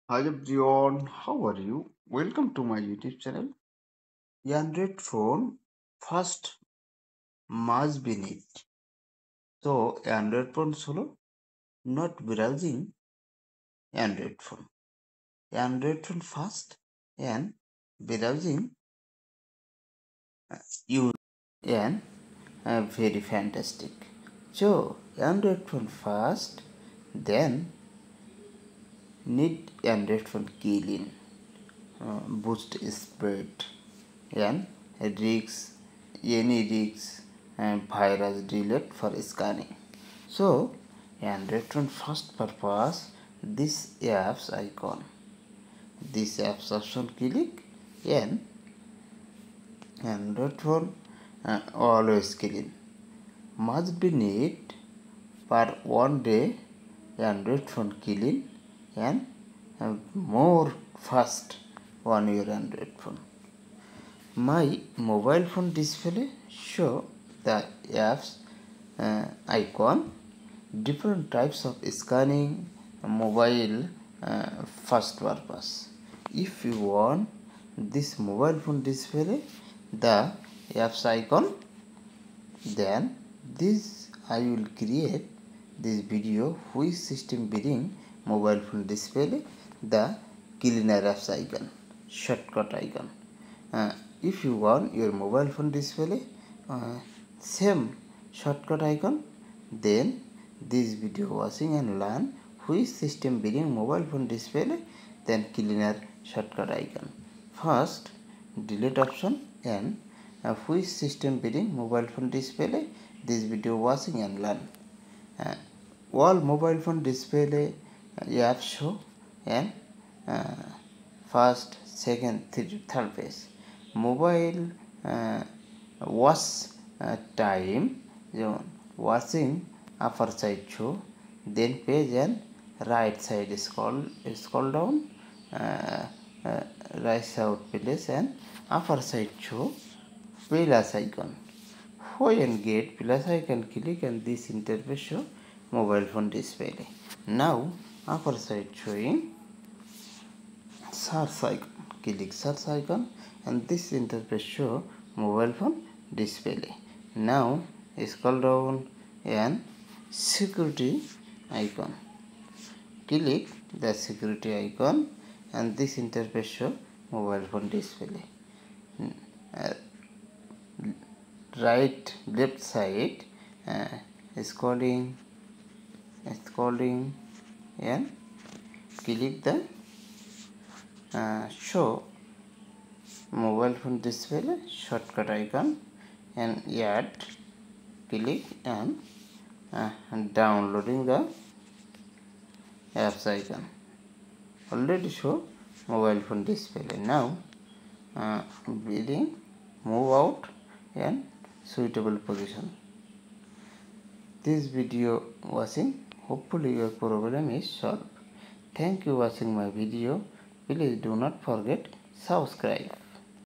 Hi everyone, how are you? Welcome to my YouTube channel. Android phone first must be need. So Android phone solo not browsing Android phone. Android phone first and browsing you and very fantastic. So Android phone first, then need Android phone killing, boost speed and risks any risks and virus delete for scanning. So Android phone first purpose this apps icon, this apps option click and Android phone always clean must be need per one day Android phone clean and more fast on your Android phone. My mobile phone display show the apps icon, different types of scanning mobile first purpose. If you want this mobile phone display the apps icon, then this I will create this video which system bring mobile phone display the cleaner apps icon, shortcut icon. Uh, if you want your mobile phone display same shortcut icon, then this video watching and learn which system bring mobile phone display then cleaner shortcut icon. First delete option and which system bring mobile phone display this video watching and learn. Uh, all mobile phone display apps show and uh, first, second, third page. Mobile watch time, watching upper side show, then page and right side scroll down, uh, uh, right side place and upper side show plus icon. When get plus icon click and this interface show mobile phone display. Now upper side showing search icon, click search icon and this interface show mobile phone display. Now scroll down and security icon, click the security icon and this interface show mobile phone display. Uh, right left side scrolling and click the show mobile phone display shortcut icon and add, click and downloading the apps icon. Already show mobile phone display. Now move out and suitable position. This video watching, hopefully your problem is solved. Thank you watching my video. Please do not forget subscribe.